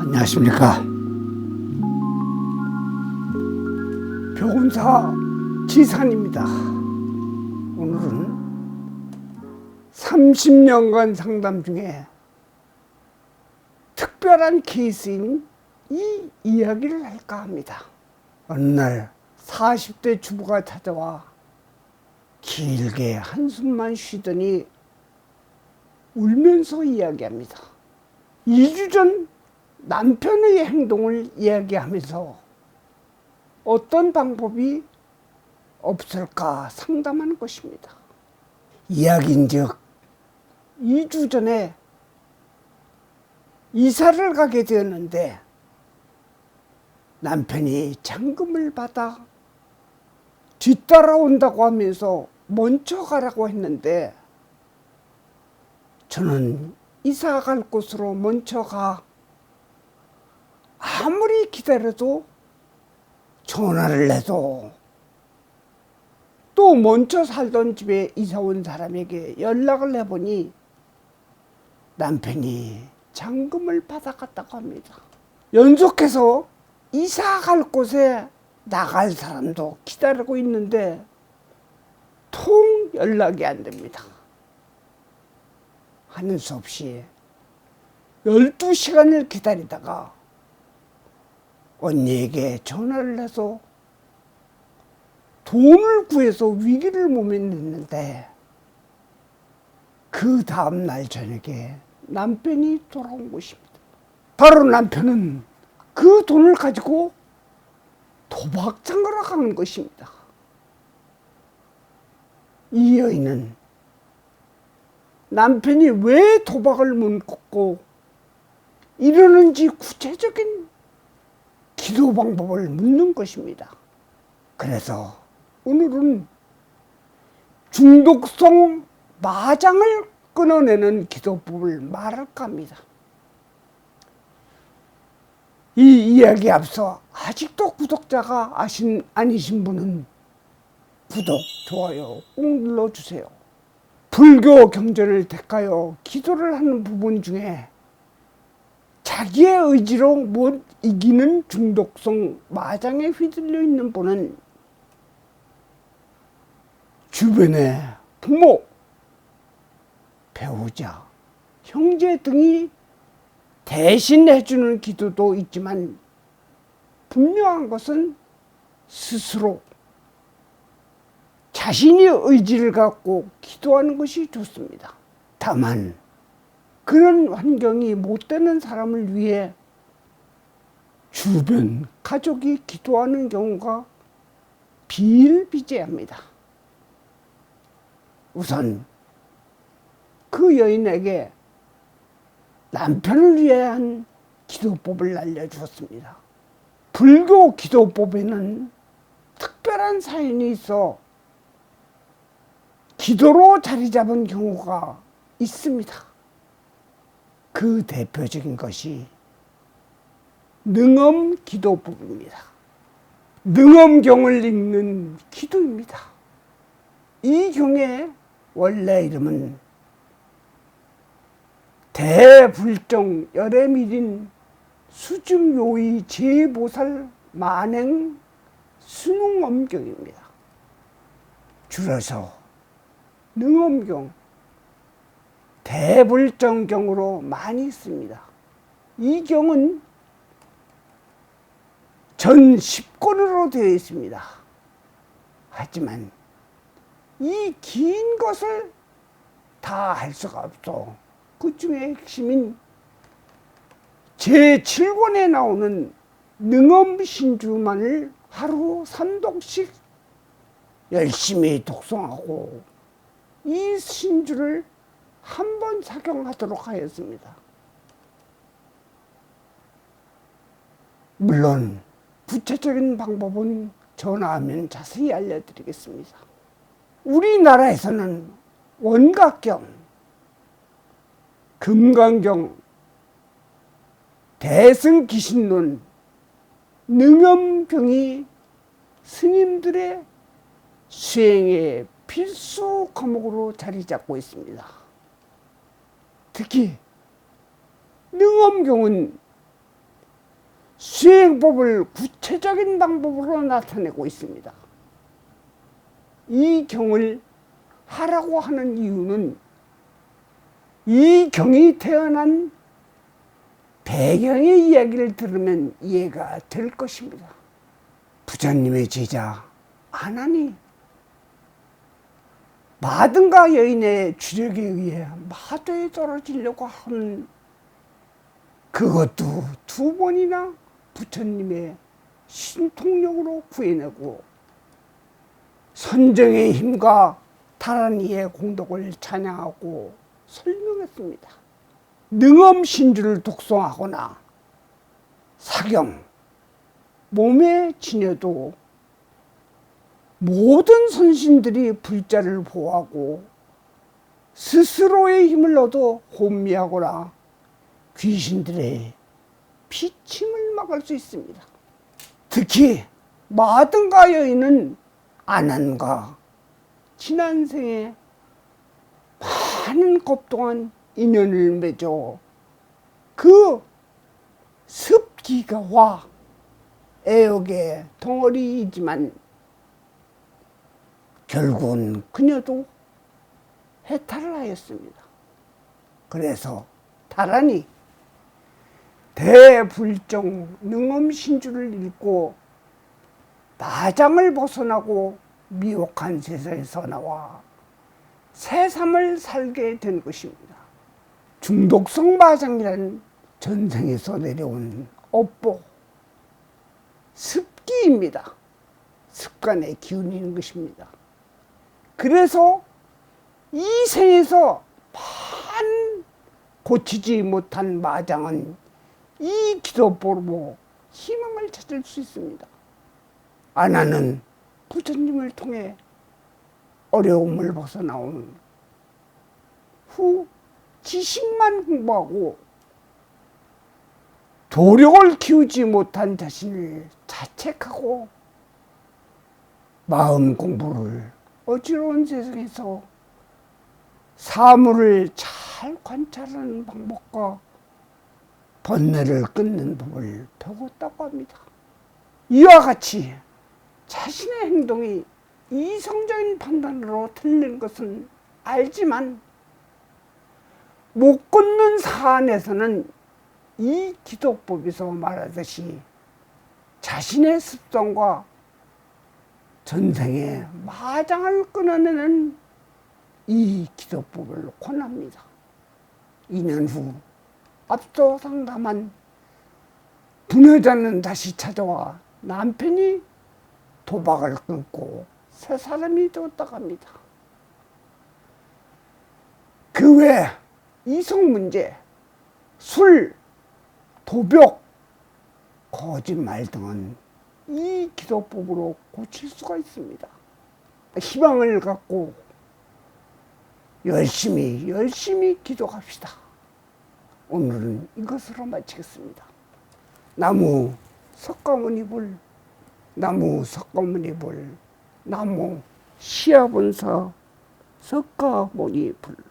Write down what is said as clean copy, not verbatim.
안녕하십니까. 병원사 지산입니다. 오늘은 30년간 상담 중에 특별한 케이스인 이 이야기를 할까 합니다. 어느 날 40대 주부가 찾아와 길게 한숨만 쉬더니 울면서 이야기합니다. 2주 전 남편의 행동을 이야기하면서 어떤 방법이 없을까 상담하는 것입니다. 이야기인즉 2주 전에 이사를 가게 되었는데 남편이 잔금을 받아 뒤따라온다고 하면서 먼저 가라고 했는데 저는 이사 갈 곳으로 먼저 가 아무리 기다려도 전화를 해도 또 먼저 살던 집에 이사 온 사람에게 연락을 해보니 남편이 잔금을 받아갔다고 합니다. 연속해서 이사 갈 곳에 나갈 사람도 기다리고 있는데 통 연락이 안 됩니다. 하는 수 없이 12시간을 기다리다가 언니에게 전화를 해서 돈을 구해서 위기를 모면했는데 그 다음날 저녁에 남편이 돌아온 것입니다. 바로 남편은 그 돈을 가지고 도박장으로 가는 것입니다. 이 여인은 남편이 왜 도박을 멈추고 이러는지 구체적인 기도 방법을 묻는 것입니다. 그래서 오늘은 중독성 마장을 끊어내는 기도법을 말할까 합니다. 이 이야기에 앞서 아직도 구독자가 아니신 분은 구독, 좋아요 꼭 눌러주세요. 불교 경전을 택하여 기도를 하는 부분 중에 자기의 의지로 못 이기는 중독성 마장에 휘둘려 있는 분은 주변의 부모, 배우자, 형제 등이 대신 해주는 기도도 있지만 분명한 것은 스스로 자신이 의지를 갖고 기도하는 것이 좋습니다. 다만 그런 환경이 못 되는 사람을 위해 주변 가족이 기도하는 경우가 비일비재합니다. 우선 그 여인에게 남편을 위한 기도법을 알려주었습니다. 불교 기도법에는 특별한 사연이 있어 기도로 자리 잡은 경우가 있습니다. 그 대표적인 것이 능엄 기도법입니다. 능엄경을 읽는 기도입니다. 이 경의 원래 이름은 대불정 열애밀인 수중요의 제보살 만행 순응엄경입니다. 줄여서 능엄경, 대불정경으로 많이 씁니다. 이 경은 전 10권으로 되어 있습니다. 하지만 이 긴 것을 다 할 수가 없어. 그 중에 핵심인 제7권에 나오는 능엄신주만을 하루 3독씩 열심히 독송하고 이 신주를 한 번 작용하도록 하였습니다. 물론 구체적인 방법은 전화하면 자세히 알려드리겠습니다. 우리나라에서는 원각경, 금강경, 대승기신론, 능엄경이 스님들의 수행의 필수 과목으로 자리 잡고 있습니다. 특히 능엄경은 수행법을 구체적인 방법으로 나타내고 있습니다. 이 경을 하라고 하는 이유는 이 경이 태어난 배경의 이야기를 들으면 이해가 될 것입니다. 부처님의 제자 아난이 마등가 여인의 주력에 의해 마도에 떨어지려고 하는 그것도 2번이나 부처님의 신통력으로 구해내고 선정의 힘과 다란이의 공덕을 찬양하고 설명했습니다. 능엄신주를 독송하거나 사경, 몸에 지녀도 모든 선신들이 불자를 보호하고 스스로의 힘을 얻어 혼미하거나 귀신들의 피침을 막을 수 있습니다. 특히 마등가 여인은 아난과 지난 생에 많은 것 동안 인연을 맺어 그 습기가와 애욕의 덩어리이지만 결국은 그녀도 해탈을 하였습니다. 그래서 다란이 대불정 능엄신주를 읽고 마장을 벗어나고 미혹한 세상에서 나와 새삼을 살게 된 것입니다. 중독성 마장이란 전생에서 내려온 업보, 습기입니다. 습관의 기운인 것입니다. 그래서 이 생에서 반 고치지 못한 마장은 이 기도법으로 희망을 찾을 수 있습니다. 아나는 부처님을 통해 어려움을 벗어나온 후 지식만 공부하고 도력을 키우지 못한 자신을 자책하고 마음 공부를 어지러운 세상에서 사물을 잘 관찰하는 방법과 번뇌를 끊는 법을 배웠다고 합니다. 이와 같이 자신의 행동이 이성적인 판단으로 틀린 것은 알지만 못 끊는 사안에서는 이 기도법에서 말하듯이 자신의 습성과 전생의 마장을 끊어내는 이 기도법을 권합니다. 2년 후 앞서 상담한 부녀자는 다시 찾아와 남편이 도박을 끊고 새 사람이 되었다고 합니다. 그 외 이성 문제, 술, 도벽, 거짓말 등은 이 기도법으로 고칠 수가 있습니다. 희망을 갖고 열심히 기도합시다. 오늘은 이것으로 마치겠습니다. 나무 석가모니불, 나무 석가모니불, 나무 시아본사 석가모니불.